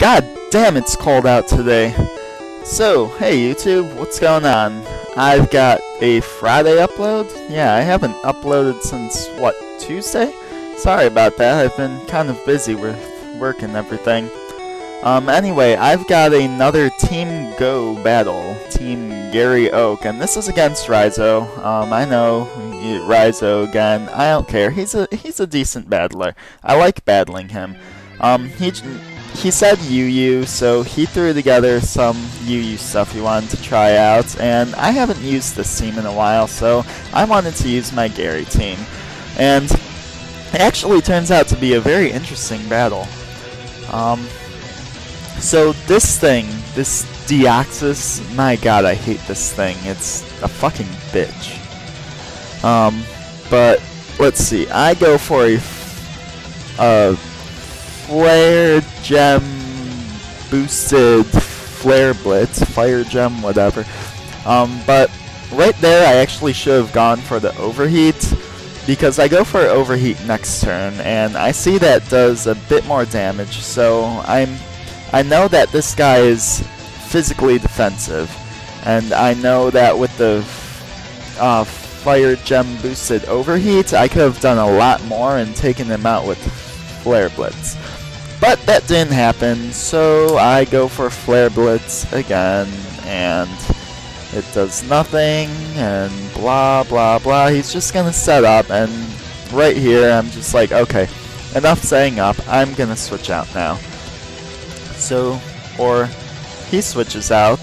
God damn, it's cold out today. So, hey YouTube, what's going on? I've got a Friday upload. Yeah, I haven't uploaded since, what, Tuesday? Sorry about that, I've been kind of busy with work and everything. Anyway, I've got another Team Go battle, Team Gary Oak, and this is against Reisohh. I know, Reisohh again, I don't care, he's a decent battler. I like battling him. He said UU, so he threw together some UU stuff he wanted to try out, and I haven't used this team in a while, so I wanted to use my Gary team. And it actually turns out to be a very interesting battle. So this thing, this Deoxys, my god, I hate this thing. It's a fucking bitch. But let's see. I go for a Flare Gem boosted Flare Blitz, Fire Gem, whatever. But right there, I actually should have gone for the Overheat, because I go for Overheat next turn, and I see that does a bit more damage. So I know that this guy is physically defensive, and I know that with the Fire Gem boosted Overheat, I could have done a lot more and taken him out with Flare Blitz. But that didn't happen, so I go for Flare Blitz again, and it does nothing, and blah blah blah. He's just gonna set up, and right here I'm just like, okay, enough setting up, I'm gonna switch out now. So, or he switches out,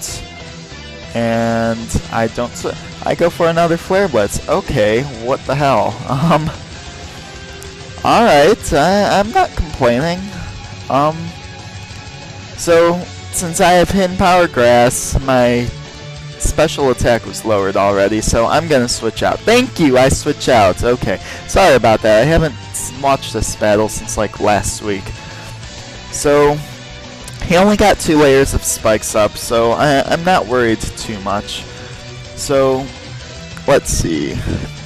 and I don't I go for another Flare Blitz. Okay, what the hell? Alright, I'm not complaining. So, since I have Hidden Power Grass, my special attack was lowered already, so I'm gonna switch out. Thank you, I switch out. Okay, sorry about that. I haven't watched this battle since like last week. So, he only got 2 layers of spikes up, so I'm not worried too much. So, let's see.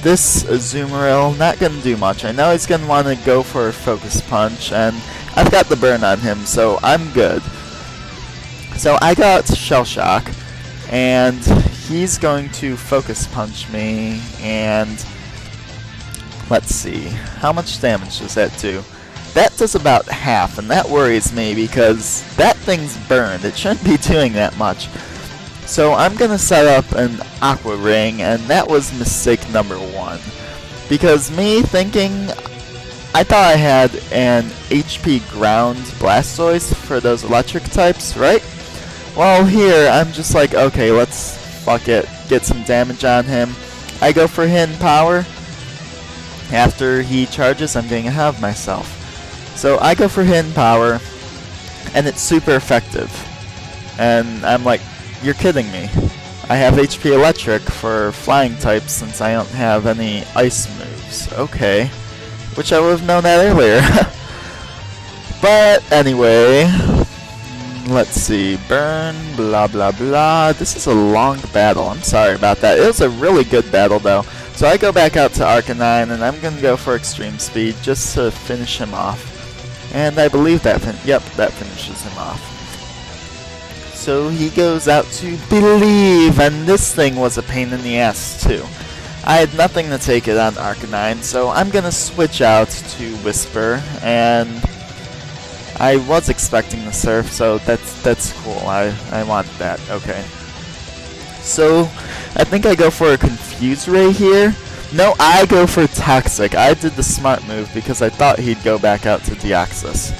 This Azumarill, not gonna do much. I know he's gonna want to go for a Focus Punch, and I've got the burn on him, so I'm good. So I got Shell Shock, and he's going to Focus Punch me, and let's see, how much damage does that do? That does about half, and that worries me because that thing's burned. It shouldn't be doing that much. So I'm gonna set up an Aqua Ring, and that was mistake number 1. Because me thinking, I thought I had an HP ground Blastoise for those electric types, right? Well, here, I'm just like, okay, let's fuck it, get some damage on him. I go for Hidden Power. After he charges, I'm getting ahead of myself. So I go for Hidden Power, and it's super effective. And I'm like, you're kidding me. I have HP Electric for flying types since I don't have any ice moves. Okay. Which I would have known that earlier. But anyway, let's see. Burn, blah blah blah. This is a long battle. I'm sorry about that. It was a really good battle though. So I go back out to Arcanine, and I'm gonna go for Extreme Speed just to finish him off. And I believe that that finishes him off. So he goes out to Believe, and this thing was a pain in the ass too. I had nothing to take it on Arcanine, so I'm gonna switch out to Whisper, and I was expecting the Surf, so that's cool. I want that. Okay. So I think I go for a Confuse Ray here. No, I go for Toxic. I did the smart move because I thought he'd go back out to Deoxys.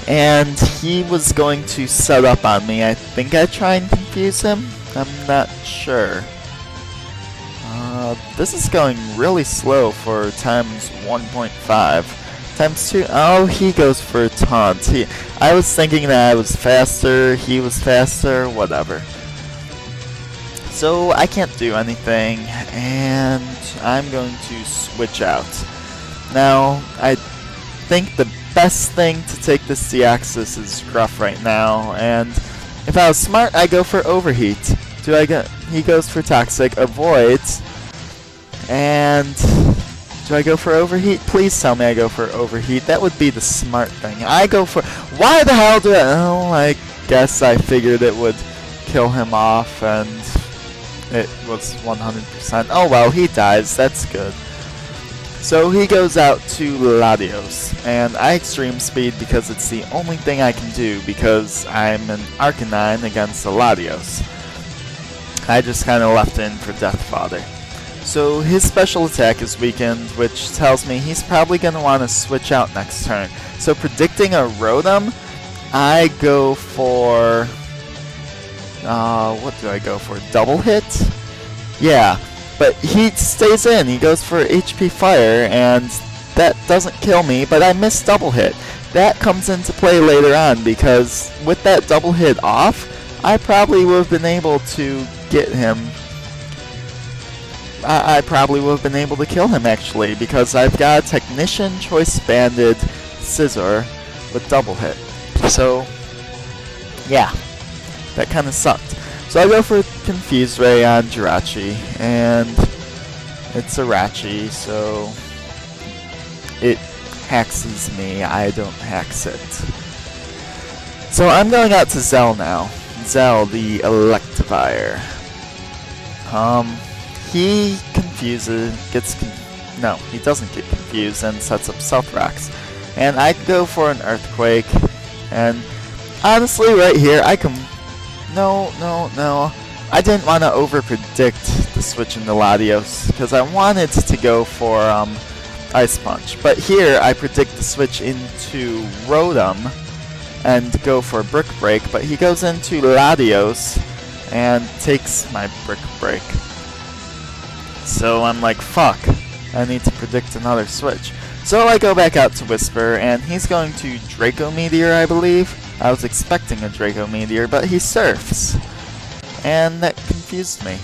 And he was going to set up on me. I think I try and confuse him. I'm not sure. This is going really slow for times 1.5. Times 2, oh, he goes for a taunt. I was thinking that I was faster, he was faster, whatever. So I can't do anything, and I'm going to switch out. Now, I think the best thing to take this Deoxys is Gruff right now, and if I was smart, I go for Overheat. He goes for Toxic, avoids, and Do I go for overheat? Please tell me I go for overheat. That would be the smart thing. I go for... Why the hell did I... Oh, I guess I figured it would kill him off, and it was 100%. Oh well, he dies. That's good. So he goes out to Latios, and I extreme speed because it's the only thing I can do because I'm an Arcanine against the Latios. I just kind of left in for Death Fodder. So his special attack is weakened, which tells me he's probably going to want to switch out next turn. So predicting a Rotom, I go for... what do I go for? Double hit? Yeah, but he stays in. He goes for HP Fire, and that doesn't kill me, but I miss double hit. That comes into play later on, because with that double hit off, I probably would have been able to get him. I probably would have been able to kill him, actually, because I've got a Technician Choice Banded Scizor with double hit. So, yeah, that kind of sucked. So I go for Confuse Ray on Jirachi, and it's a Rachi, so it hexes me. I don't hex it. So I'm going out to Zell now. Zell, the Electivire. He confuses, no, he doesn't get confused and sets up Stealth Rocks. And I go for an Earthquake, and honestly right here I can... No. I didn't want to over-predict the switch into Latios, because I wanted to go for Ice Punch. But here I predict the switch into Rotom and go for Brick Break, but he goes into Latios and takes my Brick Break. So I'm like, fuck, I need to predict another switch. So I go back out to Whisper, and he's going to Draco Meteor, I believe. I was expecting a Draco Meteor, but he surfs. And that confused me.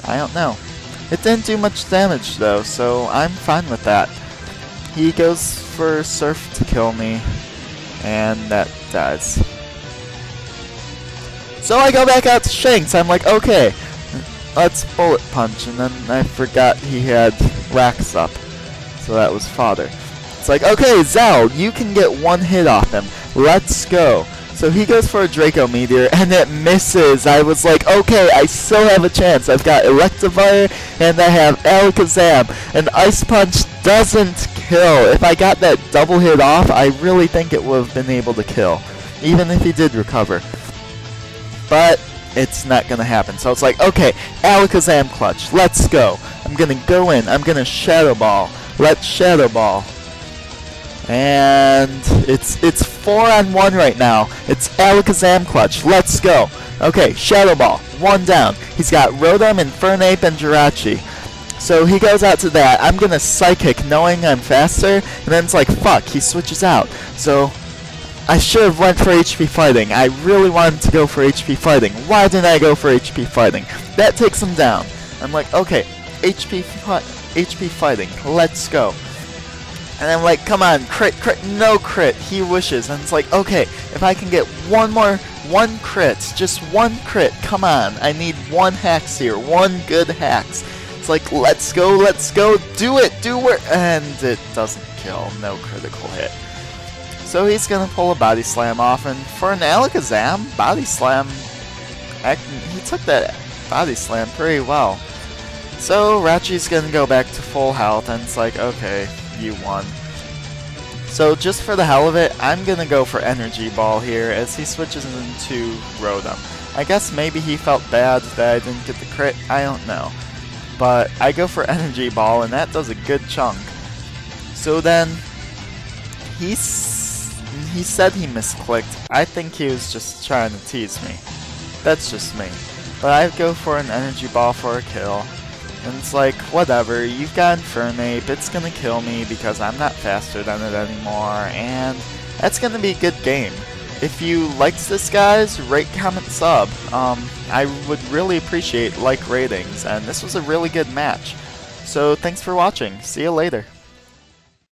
I don't know. It didn't do much damage though, so I'm fine with that. He goes for Surf to kill me, and that dies. So I go back out to Shanks. I'm like, okay, let's Bullet Punch, and then I forgot he had Racks up. So that was fodder. It's like, okay, Zell, you can get one hit off him. Let's go. So he goes for a Draco Meteor, and it misses. I was like, okay, I still have a chance. I've got Electivire, and I have Alakazam, and Ice Punch doesn't kill. If I got that double hit off, I really think it would have been able to kill, even if he did recover. But it's not going to happen. So it's like, okay, Alakazam Clutch, let's go. I'm going to go in. I'm going to Shadow Ball. Let's Shadow Ball. And it's 4-on-1 right now. It's Alakazam Clutch. Let's go. Okay, Shadow Ball. One down. He's got Rotom, Infernape, and Jirachi. So he goes out to that. I'm going to Psychic knowing I'm faster. And then it's like, fuck, he switches out. So I should have went for HP Fighting. I really wanted to go for HP Fighting. Why didn't I go for HP Fighting? That takes him down. I'm like, okay, HP Fighting. Let's go. And I'm like, come on, crit, no crit. He wishes, and it's like, okay, if I can get one crit, just one crit, come on. I need one hacks here, one good hacks. It's like, let's go, do it, and it doesn't kill, no critical hit. So he's gonna pull a Body Slam off, and for an Alakazam, Body Slam, he took that Body Slam pretty well. So Rachi's gonna go back to full health, and it's like, okay, you won. So just for the hell of it, I'm gonna go for Energy Ball here as he switches into Rotom. I guess maybe he felt bad that I didn't get the crit, I don't know. But I go for Energy Ball, and that does a good chunk. So then, he said he misclicked. I think he was just trying to tease me. That's just me. But I go for an Energy Ball for a kill. And it's like, whatever, you've got Infernape, it's gonna kill me because I'm not faster than it anymore, and that's gonna be a good game. If you liked this, guys, rate, comment, sub. I would really appreciate like ratings, and this was a really good match. So thanks for watching. See you later.